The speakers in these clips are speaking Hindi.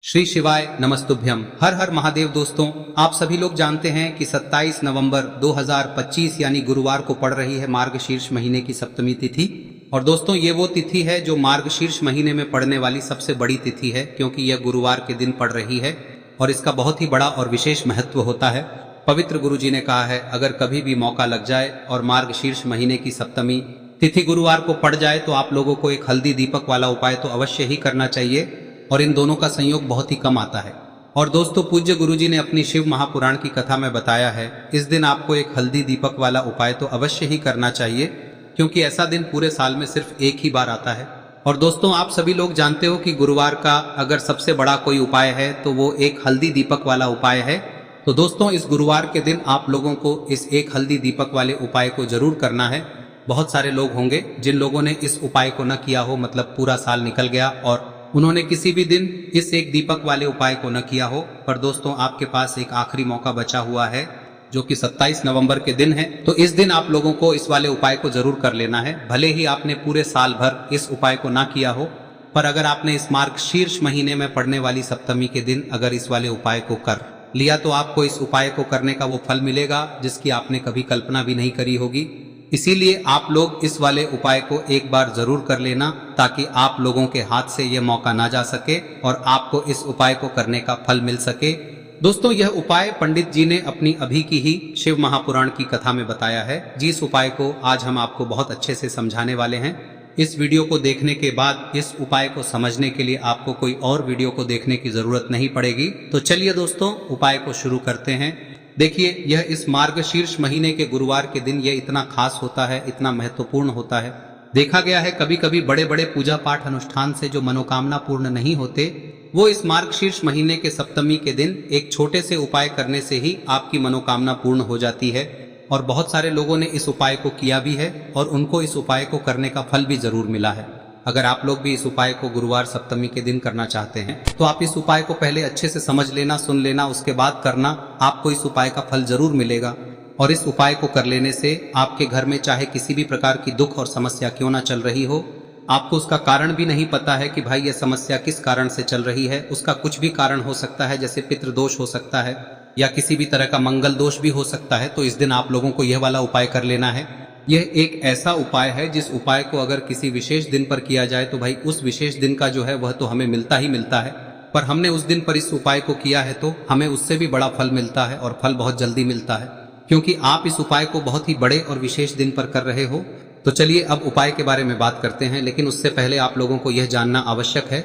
श्री शिवाय नमस्तुभ्यम। हर हर महादेव। दोस्तों, आप सभी लोग जानते हैं कि 27 नवंबर 2025 यानी गुरुवार को पड़ रही है मार्गशीर्ष महीने की सप्तमी तिथि। और दोस्तों, ये वो तिथि है जो मार्गशीर्ष महीने में पड़ने वाली सबसे बड़ी तिथि है, क्योंकि यह गुरुवार के दिन पड़ रही है और इसका बहुत ही बड़ा और विशेष महत्व होता है। पवित्र गुरु जी ने कहा है, अगर कभी भी मौका लग जाए और मार्गशीर्ष महीने की सप्तमी तिथि गुरुवार को पड़ जाए तो आप लोगों को एक हल्दी दीपक वाला उपाय तो अवश्य ही करना चाहिए, और इन दोनों का संयोग बहुत ही कम आता है। और दोस्तों, पूज्य गुरुजी ने अपनी शिव महापुराण की कथा में बताया है, इस दिन आपको एक हल्दी दीपक वाला उपाय तो अवश्य ही करना चाहिए, क्योंकि ऐसा दिन पूरे साल में सिर्फ एक ही बार आता है। और दोस्तों, आप सभी लोग जानते हो कि गुरुवार का अगर सबसे बड़ा कोई उपाय है तो वो एक हल्दी दीपक वाला उपाय है। तो दोस्तों, इस गुरुवार के दिन आप लोगों को इस एक हल्दी दीपक वाले उपाय को जरूर करना है। बहुत सारे लोग होंगे जिन लोगों ने इस उपाय को न किया हो, मतलब पूरा साल निकल गया और उन्होंने किसी भी दिन इस एक दीपक वाले उपाय को न किया हो। पर दोस्तों, आपके पास एक आखिरी मौका बचा हुआ है, जो कि 27 नवंबर के दिन है। तो इस दिन आप लोगों को इस वाले उपाय को जरूर कर लेना है। भले ही आपने पूरे साल भर इस उपाय को ना किया हो, पर अगर आपने इस मार्गशीर्ष महीने में पड़ने वाली सप्तमी के दिन अगर इस वाले उपाय को कर लिया तो आपको इस उपाय को करने का वो फल मिलेगा जिसकी आपने कभी कल्पना भी नहीं करी होगी। इसीलिए आप लोग इस वाले उपाय को एक बार जरूर कर लेना, ताकि आप लोगों के हाथ से यह मौका ना जा सके और आपको इस उपाय को करने का फल मिल सके। दोस्तों, यह उपाय पंडित जी ने अपनी अभी की ही शिव महापुराण की कथा में बताया है, जिस उपाय को आज हम आपको बहुत अच्छे से समझाने वाले हैं। इस वीडियो को देखने के बाद इस उपाय को समझने के लिए आपको कोई और वीडियो को देखने की जरूरत नहीं पड़ेगी। तो चलिए दोस्तों, उपाय को शुरू करते हैं। देखिए, यह इस मार्गशीर्ष महीने के गुरुवार के दिन यह इतना खास होता है, इतना महत्वपूर्ण होता है। देखा गया है कभी कभी बड़े बड़े पूजा पाठ अनुष्ठान से जो मनोकामना पूर्ण नहीं होते, वो इस मार्गशीर्ष महीने के सप्तमी के दिन एक छोटे से उपाय करने से ही आपकी मनोकामना पूर्ण हो जाती है। और बहुत सारे लोगों ने इस उपाय को किया भी है और उनको इस उपाय को करने का फल भी जरूर मिला है। अगर आप लोग भी इस उपाय को गुरुवार सप्तमी के दिन करना चाहते हैं तो आप इस उपाय को पहले अच्छे से समझ लेना, सुन लेना, उसके बाद करना। आपको इस उपाय का फल जरूर मिलेगा। और इस उपाय को कर लेने से आपके घर में चाहे किसी भी प्रकार की दुख और समस्या क्यों ना चल रही हो, आपको उसका कारण भी नहीं पता है कि भाई यह समस्या किस कारण से चल रही है, उसका कुछ भी कारण हो सकता है, जैसे पितृदोष हो सकता है या किसी भी तरह का मंगल दोष भी हो सकता है। तो इस दिन आप लोगों को यह वाला उपाय कर लेना है। यह एक ऐसा उपाय है जिस उपाय को अगर किसी विशेष दिन पर किया जाए तो भाई उस विशेष दिन का जो है वह तो हमें मिलता ही मिलता है, पर हमने उस दिन पर इस उपाय को किया है तो हमें उससे भी बड़ा फल मिलता है, और फल बहुत जल्दी मिलता है, क्योंकि आप इस उपाय को बहुत ही बड़े और विशेष दिन पर कर रहे हो। तो चलिए अब उपाय के बारे में बात करते हैं, लेकिन उससे पहले आप लोगों को यह जानना आवश्यक है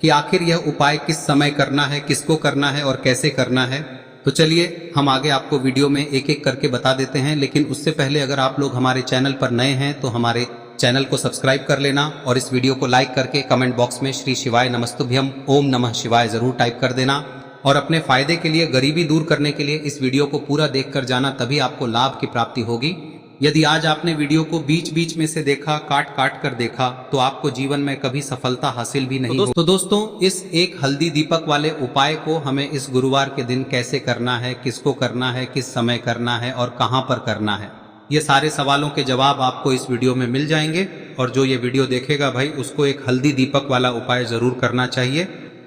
कि आखिर यह उपाय किस समय करना है, किसको करना है और कैसे करना है। तो चलिए हम आगे आपको वीडियो में एक एक करके बता देते हैं, लेकिन उससे पहले अगर आप लोग हमारे चैनल पर नए हैं तो हमारे चैनल को सब्सक्राइब कर लेना और इस वीडियो को लाइक करके कमेंट बॉक्स में श्री शिवाय नमस्तुभ्यम ओम नमः शिवाय जरूर टाइप कर देना। और अपने फायदे के लिए, गरीबी दूर करने के लिए इस वीडियो को पूरा देख कर जाना, तभी आपको लाभ की प्राप्ति होगी। यदि आज आपने वीडियो को बीच बीच में से देखा, काट काट कर देखा, तो आपको जीवन में कभी सफलता हासिल भी नहीं होगी। तो दोस्तों, इस एक हल्दी दीपक वाले उपाय को हमें इस गुरुवार के दिन कैसे करना है, किसको करना है, किस समय करना है और कहां पर करना है, ये सारे सवालों के जवाब आपको इस वीडियो में मिल जाएंगे। और जो ये वीडियो देखेगा भाई, उसको एक हल्दी दीपक वाला उपाय जरूर करना चाहिए,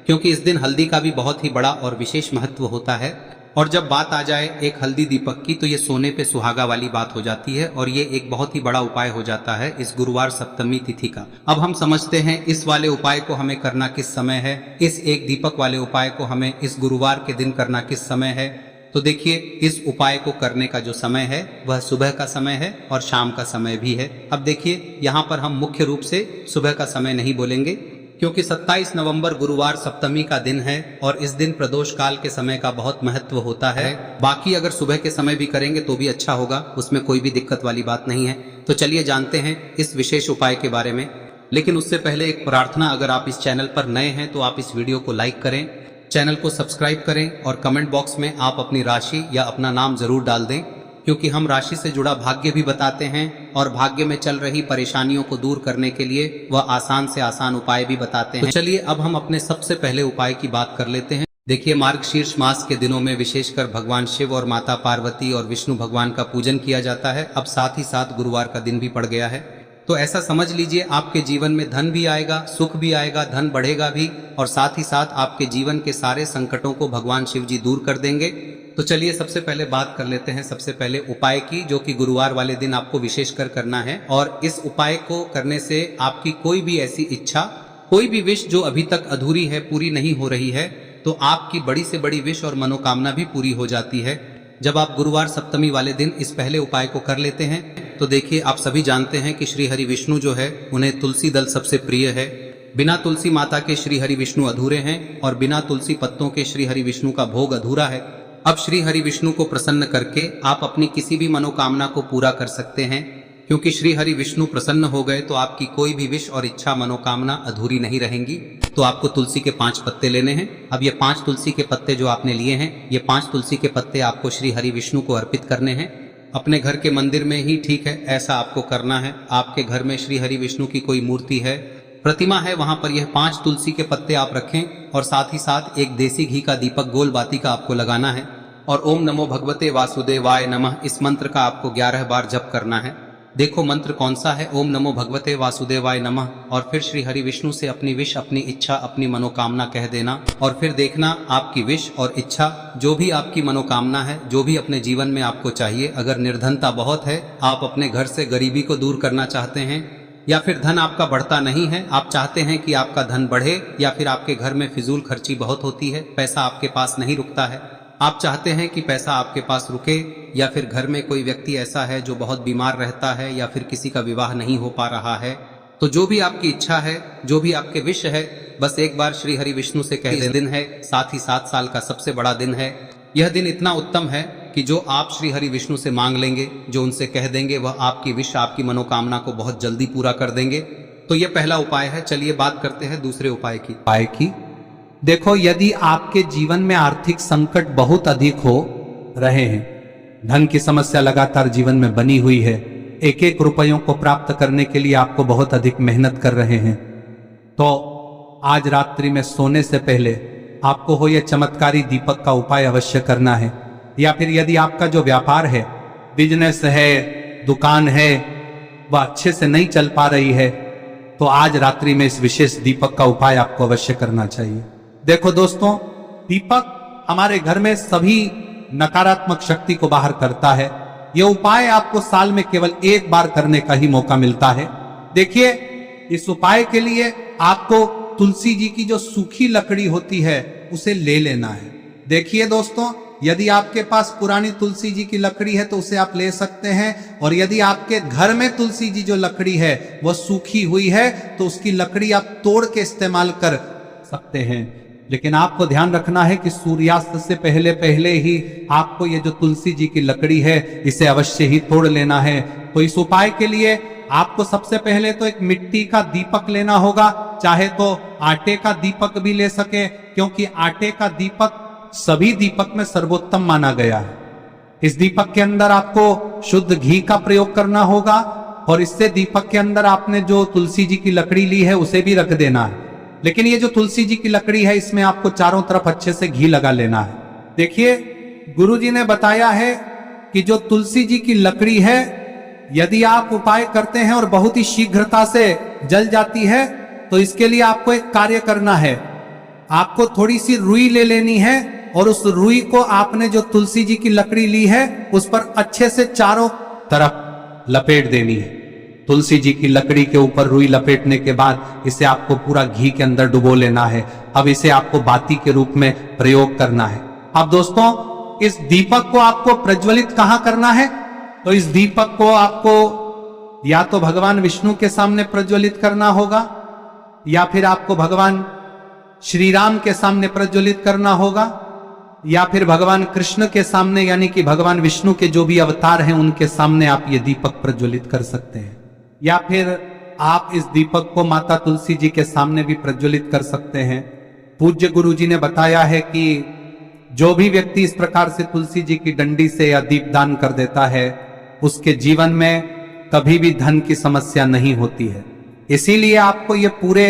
क्योंकि इस दिन हल्दी का भी बहुत ही बड़ा और विशेष महत्व होता है। और जब बात आ जाए एक हल्दी दीपक की, तो ये सोने पे सुहागा वाली बात हो जाती है और ये एक बहुत ही बड़ा उपाय हो जाता है इस गुरुवार सप्तमी तिथि का। अब हम समझते हैं इस वाले उपाय को हमें करना किस समय है, इस एक दीपक वाले उपाय को हमें इस गुरुवार के दिन करना किस समय है। तो देखिए, इस उपाय को करने का जो समय है वह सुबह का समय है और शाम का समय भी है। अब देखिए, यहाँ पर हम मुख्य रूप से सुबह का समय नहीं बोलेंगे, क्योंकि 27 नवंबर गुरुवार सप्तमी का दिन है और इस दिन प्रदोष काल के समय का बहुत महत्व होता है। बाकी अगर सुबह के समय भी करेंगे तो भी अच्छा होगा, उसमें कोई भी दिक्कत वाली बात नहीं है। तो चलिए जानते हैं इस विशेष उपाय के बारे में। लेकिन उससे पहले एक प्रार्थना, अगर आप इस चैनल पर नए हैं तो आप इस वीडियो को लाइक करें, चैनल को सब्सक्राइब करें और कमेंट बॉक्स में आप अपनी राशि या अपना नाम जरूर डाल दें, क्योंकि हम राशि से जुड़ा भाग्य भी बताते हैं और भाग्य में चल रही परेशानियों को दूर करने के लिए वह आसान से आसान उपाय भी बताते हैं। तो चलिए अब हम अपने सबसे पहले उपाय की बात कर लेते हैं। देखिए, मार्गशीर्ष मास के दिनों में विशेषकर भगवान शिव और माता पार्वती और विष्णु भगवान का पूजन किया जाता है। अब साथ ही साथ गुरुवार का दिन भी पड़ गया है। तो ऐसा समझ लीजिए आपके जीवन में धन भी आएगा, सुख भी आएगा, धन बढ़ेगा भी, और साथ ही साथ आपके जीवन के सारे संकटों को भगवान शिव जी दूर कर देंगे। तो चलिए सबसे पहले बात कर लेते हैं सबसे पहले उपाय की, जो कि गुरुवार वाले दिन आपको विशेषकर करना है। और इस उपाय को करने से आपकी कोई भी ऐसी इच्छा, कोई भी विश जो अभी तक अधूरी है, पूरी नहीं हो रही है, तो आपकी बड़ी से बड़ी विश और मनोकामना भी पूरी हो जाती है जब आप गुरुवार सप्तमी वाले दिन इस पहले उपाय को कर लेते हैं। तो देखिए, आप सभी जानते हैं कि श्री हरि विष्णु जो है उन्हें तुलसी दल सबसे प्रिय है। बिना तुलसी माता के श्री हरि विष्णु अधूरे हैं और बिना तुलसी पत्तों के श्री हरि विष्णु का भोग अधूरा है। अब श्री हरि विष्णु को प्रसन्न करके आप अपनी किसी भी मनोकामना को पूरा कर सकते हैं, क्योंकि श्री हरि विष्णु प्रसन्न हो गए तो आपकी कोई भी विश और इच्छा मनोकामना अधूरी नहीं रहेंगी। तो आपको तुलसी के 5 पत्ते लेने हैं। अब ये 5 तुलसी के पत्ते जो आपने लिए हैं, ये 5 तुलसी के पत्ते आपको श्री हरि विष्णु को अर्पित करने हैं। अपने घर के मंदिर में ही ठीक है, ऐसा आपको करना है। आपके घर में श्री हरि विष्णु की कोई मूर्ति है, प्रतिमा है, वहां पर यह 5 तुलसी के पत्ते आप रखें और साथ ही साथ एक देसी घी का दीपक गोल बाती का आपको लगाना है। और ओम नमो भगवते वासुदेवाय नमः इस मंत्र का आपको 11 बार जप करना है। देखो मंत्र कौन सा है, ओम नमो भगवते वासुदेवाय नमः, और फिर श्री हरि विष्णु से अपनी विश, अपनी इच्छा, अपनी मनोकामना कह देना। और फिर देखना आपकी विश और इच्छा, जो भी आपकी मनोकामना है, जो भी अपने जीवन में आपको चाहिए। अगर निर्धनता बहुत है, आप अपने घर से गरीबी को दूर करना चाहते हैं, या फिर धन आपका बढ़ता नहीं है, आप चाहते हैं कि आपका धन बढ़े, या फिर आपके घर में फिजूल खर्ची बहुत होती है, पैसा आपके पास नहीं रुकता है, आप चाहते हैं कि पैसा आपके पास रुके, या फिर घर में कोई व्यक्ति ऐसा है जो बहुत बीमार रहता है, या फिर किसी का विवाह नहीं हो पा रहा है, तो जो भी आपकी इच्छा है, जो भी आपके विश है, बस एक बार श्री हरि विष्णु से कह दें। दिन है, साथ ही 7 साल का सबसे बड़ा दिन है। यह दिन इतना उत्तम है कि जो आप श्री हरि विष्णु से मांग लेंगे, जो उनसे कह देंगे, वह आपकी विश, आपकी मनोकामना को बहुत जल्दी पूरा कर देंगे। तो यह पहला उपाय है। चलिए बात करते हैं दूसरे उपाय की। देखो, यदि आपके जीवन में आर्थिक संकट बहुत अधिक हो रहे हैं, धन की समस्या लगातार जीवन में बनी हुई है, एक एक रुपयों को प्राप्त करने के लिए आपको बहुत अधिक मेहनत कर रहे हैं, तो आज रात्रि में सोने से पहले आपको हो यह चमत्कारी दीपक का उपाय अवश्य करना है। या फिर यदि आपका जो व्यापार है, बिजनेस है, दुकान है, वह अच्छे से नहीं चल पा रही है, तो आज रात्रि में इस विशेष दीपक का उपाय आपको अवश्य करना चाहिए। देखो दोस्तों, दीपक हमारे घर में सभी नकारात्मक शक्ति को बाहर करता है। यह उपाय आपको साल में केवल 1 बार करने का ही मौका मिलता है। देखिए, इस उपाय के लिए आपको तुलसी जी की जो सूखी लकड़ी होती है उसे ले लेना है। देखिए दोस्तों, यदि आपके पास पुरानी तुलसी जी की लकड़ी है तो उसे आप ले सकते हैं, और यदि आपके घर में तुलसी जी जो लकड़ी है वह सूखी हुई है तो उसकी लकड़ी आप तोड़ के इस्तेमाल कर सकते हैं। लेकिन आपको ध्यान रखना है कि सूर्यास्त से पहले पहले ही आपको ये जो तुलसी जी की लकड़ी है इसे अवश्य ही तोड़ लेना है। तो इस उपाय के लिए आपको सबसे पहले तो एक मिट्टी का दीपक लेना होगा, चाहे तो आटे का दीपक भी ले सके, क्योंकि आटे का दीपक सभी दीपक में सर्वोत्तम माना गया है। इस दीपक के अंदर आपको शुद्ध घी का प्रयोग करना होगा, और इससे दीपक के अंदर आपने जो तुलसी जी की लकड़ी ली है उसे भी रख देना है। लेकिन ये जो तुलसी जी की लकड़ी है, इसमें आपको चारों तरफ अच्छे से घी लगा लेना है। देखिए, गुरुजी ने बताया है कि जो तुलसी जी की लकड़ी है, यदि आप उपाय करते हैं और बहुत ही शीघ्रता से जल जाती है, तो इसके लिए आपको एक कार्य करना है। आपको थोड़ी सी रुई ले लेनी है, और उस रुई को आपने जो तुलसी जी की लकड़ी ली है उस पर अच्छे से चारों तरफ लपेट देनी है। तुलसी जी की लकड़ी के ऊपर रुई लपेटने के बाद इसे आपको पूरा घी के अंदर डुबो लेना है। अब इसे आपको बाती के रूप में प्रयोग करना है। अब दोस्तों, इस दीपक को आपको प्रज्वलित कहां करना है? तो इस दीपक को आपको या तो भगवान विष्णु के सामने प्रज्वलित करना होगा, या फिर आपको भगवान श्री राम के सामने प्रज्वलित करना होगा, या फिर भगवान कृष्ण के सामने, यानी कि भगवान विष्णु के जो भी अवतार हैं उनके सामने आप ये दीपक प्रज्वलित कर सकते हैं। या फिर आप इस दीपक को माता तुलसी जी के सामने भी प्रज्वलित कर सकते हैं। पूज्य गुरु जी ने बताया है कि जो भी व्यक्ति इस प्रकार से तुलसी जी की डंडी से या दीपदान कर देता है, उसके जीवन में कभी भी धन की समस्या नहीं होती है। इसीलिए आपको ये पूरे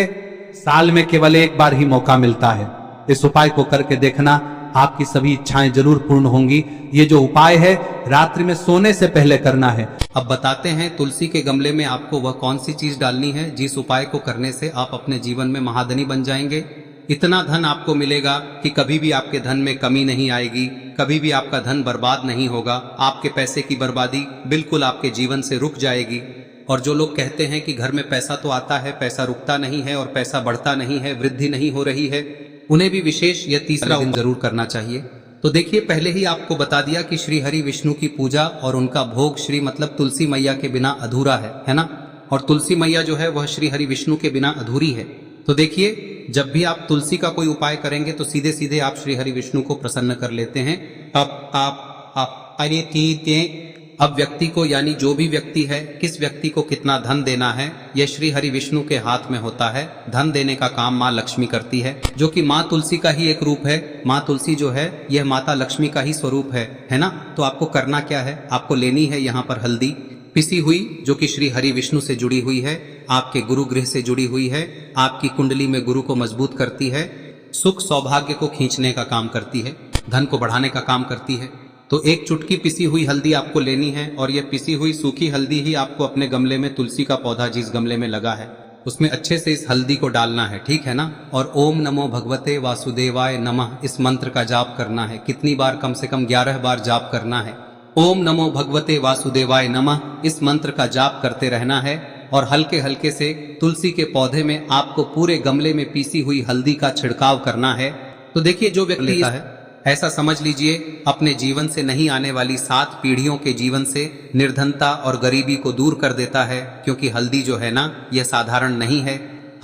साल में केवल 1 बार ही मौका मिलता है। इस उपाय को करके देखना, आपकी सभी इच्छाएं जरूर पूर्ण होंगी। ये जो उपाय है रात्रि में सोने से पहले करना है। अब बताते हैं तुलसी के गमले में आपको वह कौन सी चीज डालनी है जिस उपाय को करने से आप अपने जीवन में महाधनी बन जाएंगे। इतना धन आपको मिलेगा कि कभी भी आपके धन में कमी नहीं आएगी, कभी भी आपका धन बर्बाद नहीं होगा। आपके पैसे की बर्बादी बिल्कुल आपके जीवन से रुक जाएगी। और जो लोग कहते हैं कि घर में पैसा तो आता है, पैसा रुकता नहीं है और पैसा बढ़ता नहीं है, वृद्धि नहीं हो रही है, उन्हें भी विशेष यह तीसरा दिन जरूर करना चाहिए। तो देखिए, पहले ही आपको बता दिया कि श्री हरि विष्णु की पूजा और उनका भोग श्री मतलब तुलसी मैया के बिना अधूरा है ना। और तुलसी मैया जो है वह श्री हरि विष्णु के बिना अधूरी है। तो देखिए, जब भी आप तुलसी का कोई उपाय करेंगे तो सीधे सीधे आप श्री हरि विष्णु को प्रसन्न कर लेते हैं। अब व्यक्ति को, यानी जो भी व्यक्ति है, किस व्यक्ति को कितना धन देना है, यह श्री हरि विष्णु के हाथ में होता है। धन देने का काम माँ लक्ष्मी करती है, जो कि माँ तुलसी का ही एक रूप है। माँ तुलसी जो है यह माता लक्ष्मी का ही स्वरूप है ना। तो आपको करना क्या है, आपको लेनी है यहाँ पर हल्दी पिसी हुई, जो कि श्री हरि विष्णु से जुड़ी हुई है, आपके गुरु गृह से जुड़ी हुई है, आपकी कुंडली में गुरु को मजबूत करती है, सुख सौभाग्य को खींचने का काम करती है, धन को बढ़ाने का काम करती है। तो एक चुटकी पिसी हुई हल्दी आपको लेनी है और यह पिसी हुई सूखी हल्दी ही आपको अपने गमले में, तुलसी का पौधा जिस गमले में लगा है उसमें अच्छे से इस हल्दी को डालना है, ठीक है ना। और ओम नमो भगवते वासुदेवाय नमः इस मंत्र का जाप करना है। कितनी बार? कम से कम 11 बार जाप करना है। ओम नमो भगवते वासुदेवाय नमः इस मंत्र का जाप करते रहना है। और हल्के हल्के से तुलसी के पौधे में आपको पूरे गमले में पीसी हुई हल्दी का छिड़काव करना है। तो देखिए, जो व्यक्ति लेता है, ऐसा समझ लीजिए अपने जीवन से नहीं आने वाली 7 पीढ़ियों के जीवन से निर्धनता और गरीबी को दूर कर देता है। क्योंकि हल्दी जो है ना, यह साधारण नहीं है।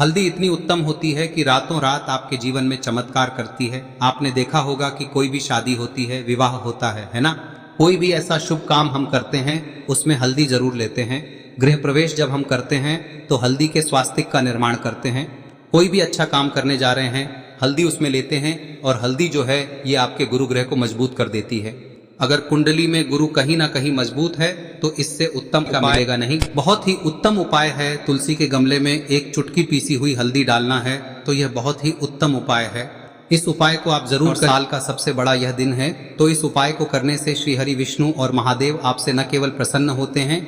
हल्दी इतनी उत्तम होती है कि रातों रात आपके जीवन में चमत्कार करती है। आपने देखा होगा कि कोई भी शादी होती है, विवाह होता है ना, कोई भी ऐसा शुभ काम हम करते हैं उसमें हल्दी जरूर लेते हैं। गृह प्रवेश जब हम करते हैं तो हल्दी के स्वास्तिक का निर्माण करते हैं। कोई भी अच्छा काम करने जा रहे हैं, हल्दी उसमें लेते हैं। और हल्दी जो है ये आपके गुरु ग्रह को मजबूत कर देती है। अगर कुंडली में गुरु कहीं ना कहीं मजबूत है तो इससे उत्तम का मिलेगा नहीं। बहुत ही उत्तम उपाय है, तुलसी के गमले में एक चुटकी पीसी हुई हल्दी डालना है। तो यह बहुत ही उत्तम उपाय है। इस उपाय को आप जरूर, साल का सबसे बड़ा यह दिन है, तो इस उपाय को करने से श्री हरि विष्णु और महादेव आपसे न केवल प्रसन्न होते हैं,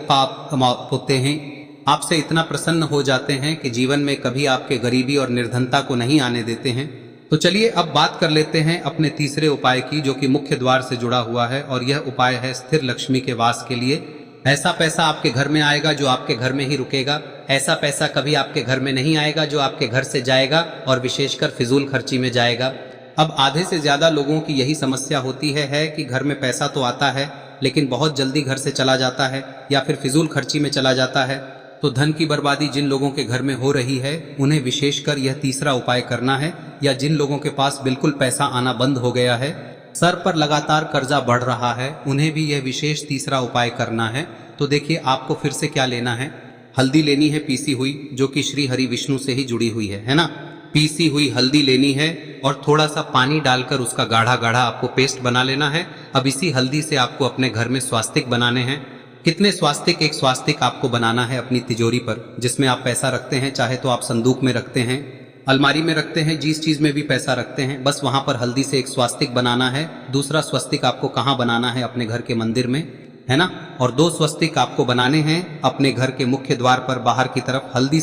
पाप होते हैं, आपसे इतना प्रसन्न हो जाते हैं कि जीवन में कभी आपके गरीबी और निर्धनता को नहीं आने देते हैं। तो चलिए अब बात कर लेते हैं अपने तीसरे उपाय की, जो कि मुख्य द्वार से जुड़ा हुआ है। और यह उपाय है स्थिर लक्ष्मी के वास के लिए। ऐसा पैसा आपके घर में आएगा जो आपके घर में ही रुकेगा। ऐसा पैसा कभी आपके घर में नहीं आएगा जो आपके घर से जाएगा और विशेषकर फिजूल खर्ची में जाएगा। अब आधे से ज्यादा लोगों की यही समस्या होती है कि घर में पैसा तो आता है लेकिन बहुत जल्दी घर से चला जाता है या फिर फिजूल खर्ची में चला जाता है। तो धन की बर्बादी जिन लोगों के घर में हो रही है उन्हें विशेषकर यह तीसरा उपाय करना है। या जिन लोगों के पास बिल्कुल पैसा आना बंद हो गया है, सर पर लगातार कर्जा बढ़ रहा है, उन्हें भी यह विशेष तीसरा उपाय करना है। तो देखिए, आपको फिर से क्या लेना है, हल्दी लेनी है पीसी हुई, जो कि श्री हरि विष्णु से ही जुड़ी हुई है ना। पीसी हुई हल्दी लेनी है और थोड़ा सा पानी डालकर उसका गाढ़ा गाढ़ा आपको पेस्ट बना लेना है। अब इसी हल्दी से आपको अपने घर में स्वास्तिक बनाने हैं। कितने स्वास्तिक? एक स्वास्तिक आपको बनाना है अपनी तिजोरी पर, जिसमें आप पैसा रखते हैं। चाहे तो आप संदूक में रखते हैं, अलमारी में रखते हैं, जिस चीज में भी पैसा रखते हैं, बस वहां पर हल्दी से एक स्वास्तिक बनाना है। दूसरा स्वस्तिक आपको कहाँ बनाना है? अपने घर के मंदिर में, है ना। और 2 स्वस्तिक आपको बनाने हैं अपने घर के मुख्य द्वार पर बाहर की तरफ। हल्दी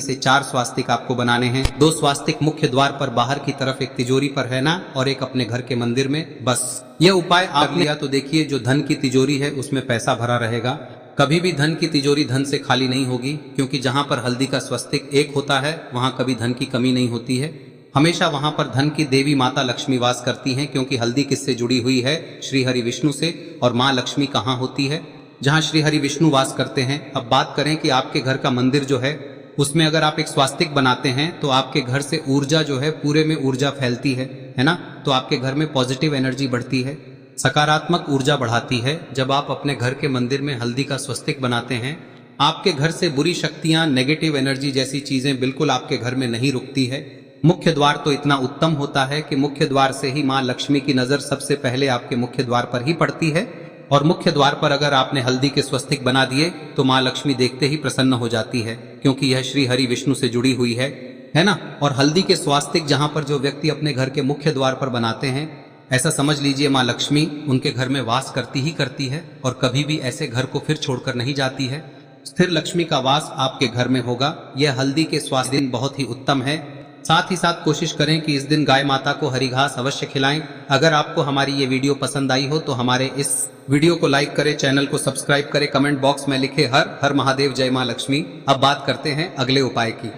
से 4 स्वास्तिक आपको बनाने हैं। 2 स्वास्तिक मुख्य द्वार पर बाहर की तरफ, एक तिजोरी पर, है ना, और एक अपने घर के मंदिर में। बस यह उपाय आप लिया तो देखिए, जो धन की तिजोरी है उसमें पैसा भरा रहेगा। कभी भी धन की तिजोरी धन से खाली नहीं होगी, क्योंकि जहां पर हल्दी का स्वस्तिक एक होता है वहां कभी धन की कमी नहीं होती है। हमेशा वहां पर धन की देवी माता लक्ष्मी वास करती हैं, क्योंकि हल्दी किससे जुड़ी हुई है? श्री हरि विष्णु से। और माँ लक्ष्मी कहाँ होती है? जहाँ श्री हरि विष्णु वास करते हैं। अब बात करें कि आपके घर का मंदिर जो है उसमें अगर आप एक स्वास्तिक बनाते हैं तो आपके घर से ऊर्जा जो है, पूरे में ऊर्जा फैलती है ना। तो आपके घर में पॉजिटिव एनर्जी बढ़ती है, सकारात्मक ऊर्जा बढ़ाती है। जब आप अपने घर के मंदिर में हल्दी का स्वस्तिक बनाते हैं, आपके घर से बुरी शक्तियां, नेगेटिव एनर्जी जैसी चीजें बिल्कुल आपके घर में नहीं रुकती है। मुख्य द्वार तो इतना उत्तम होता है कि मुख्य द्वार से ही माँ लक्ष्मी की नजर सबसे पहले आपके मुख्य द्वार पर ही पड़ती है। और मुख्य द्वार पर अगर आपने हल्दी के स्वस्तिक बना दिए तो माँ लक्ष्मी देखते ही प्रसन्न हो जाती है, क्योंकि यह श्री हरि विष्णु से जुड़ी हुई है ना। और हल्दी के स्वास्तिक जहां पर जो व्यक्ति अपने घर के मुख्य द्वार पर बनाते हैं, ऐसा समझ लीजिए माँ लक्ष्मी उनके घर में वास करती ही करती है और कभी भी ऐसे घर को फिर छोड़कर नहीं जाती है। स्थिर लक्ष्मी का वास आपके घर में होगा। यह हल्दी के स्वास्थ्य दिन बहुत ही उत्तम है। साथ ही साथ कोशिश करें कि इस दिन गाय माता को हरी घास अवश्य खिलाएं। अगर आपको हमारी ये वीडियो पसंद आई हो तो हमारे इस वीडियो को लाइक करें, चैनल को सब्सक्राइब करें, कमेंट बॉक्स में लिखे हर हर महादेव, जय माँ लक्ष्मी। अब बात करते हैं अगले उपाय की।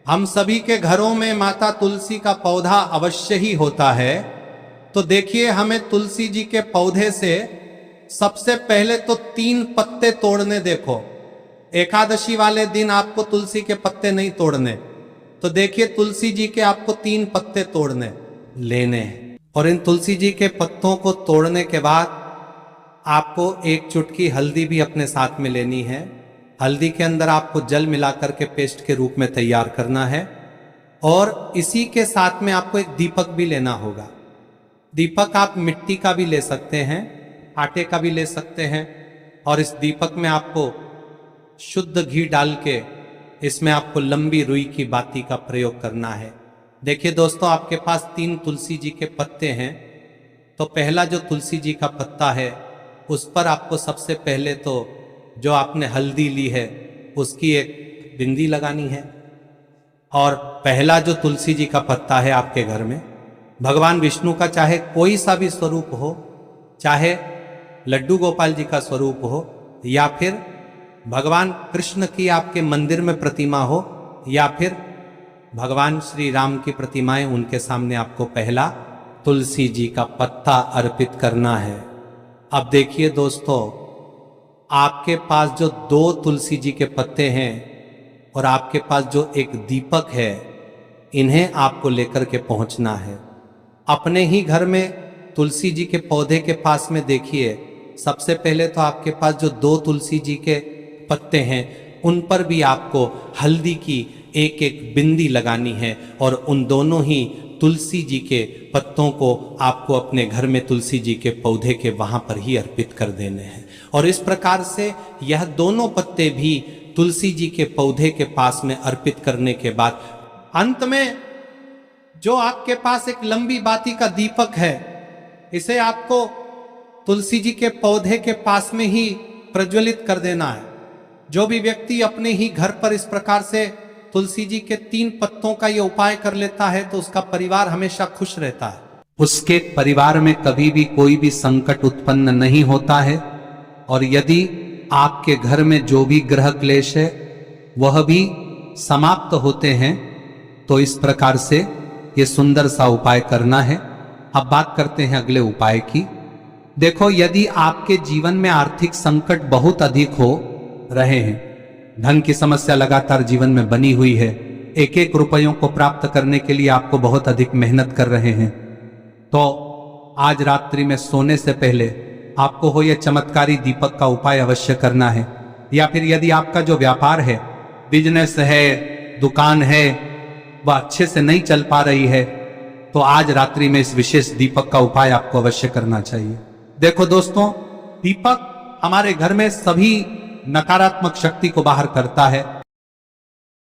हम सभी के घरों में माता तुलसी का पौधा अवश्य ही होता है। तो देखिए, हमें तुलसी जी के पौधे से सबसे पहले तो 3 पत्ते तोड़ने। देखो, एकादशी वाले दिन आपको तुलसी के पत्ते नहीं तोड़ने। तो देखिए, तुलसी जी के आपको 3 पत्ते तोड़ने लेने हैं और इन तुलसी जी के पत्तों को तोड़ने के बाद आपको 1 चुटकी हल्दी भी अपने साथ में लेनी है। हल्दी के अंदर आपको जल मिलाकर के पेस्ट के रूप में तैयार करना है और इसी के साथ में आपको एक दीपक भी लेना होगा। दीपक आप मिट्टी का भी ले सकते हैं, आटे का भी ले सकते हैं और इस दीपक में आपको शुद्ध घी डाल के इसमें आपको लंबी रुई की बाती का प्रयोग करना है। देखिए दोस्तों, आपके पास 3 तुलसी जी के पत्ते हैं। तो पहला जो तुलसी जी का पत्ता है उस पर आपको सबसे पहले तो जो आपने हल्दी ली है उसकी एक बिंदी लगानी है। और पहला जो तुलसी जी का पत्ता है आपके घर में, भगवान विष्णु का चाहे कोई सा भी स्वरूप हो, चाहे लड्डू गोपाल जी का स्वरूप हो या फिर भगवान कृष्ण की आपके मंदिर में प्रतिमा हो या फिर भगवान श्री राम की प्रतिमाएं, उनके सामने आपको पहला तुलसी जी का पत्ता अर्पित करना है। अब देखिए दोस्तों, आपके पास जो 2 तुलसी जी के पत्ते हैं और आपके पास जो एक दीपक है, इन्हें आपको लेकर के पहुंचना है। अपने ही घर में तुलसी जी के पौधे के पास में देखिए, सबसे पहले तो आपके पास जो 2 तुलसी जी के पत्ते हैं उन पर भी आपको हल्दी की एक एक बिंदी लगानी है और उन दोनों ही तुलसी जी के पत्तों को आपको अपने घर में तुलसी जी के पौधे के वहां पर ही अर्पित कर देने हैं। और इस प्रकार से यह दोनों पत्ते भी तुलसी जी के पौधे के पास में अर्पित करने के बाद अंत में जो आपके पास एक लंबी बाती का दीपक है, इसे आपको तुलसी जी के पौधे के पास में ही प्रज्वलित कर देना है। जो भी व्यक्ति अपने ही घर पर इस प्रकार से तुलसी जी के 3 पत्तों का यह उपाय कर लेता है तो उसका परिवार हमेशा खुश रहता है। उसके परिवार में कभी भी कोई भी संकट उत्पन्न नहीं होता है और यदि आपके घर में जो भी ग्रह क्लेश है वह भी समाप्त होते हैं। तो इस प्रकार से ये सुंदर सा उपाय करना है। अब बात करते हैं अगले उपाय की। देखो, यदि आपके जीवन में आर्थिक संकट बहुत अधिक हो रहे हैं, धन की समस्या लगातार जीवन में बनी हुई है, एक एक रुपयों को प्राप्त करने के लिए आपको बहुत अधिक मेहनत कर रहे हैं, तो आज रात्रि में सोने से पहले आपको हो यह चमत्कारी दीपक का उपाय अवश्य करना है। या फिर यदि आपका जो व्यापार है, बिजनेस है, दुकान है, वह अच्छे से नहीं चल पा रही है, तो आज रात्रि में इस विशेष दीपक का उपाय आपको अवश्य करना चाहिए। देखो दोस्तों, दीपक हमारे घर में सभी नकारात्मक शक्ति को बाहर करता है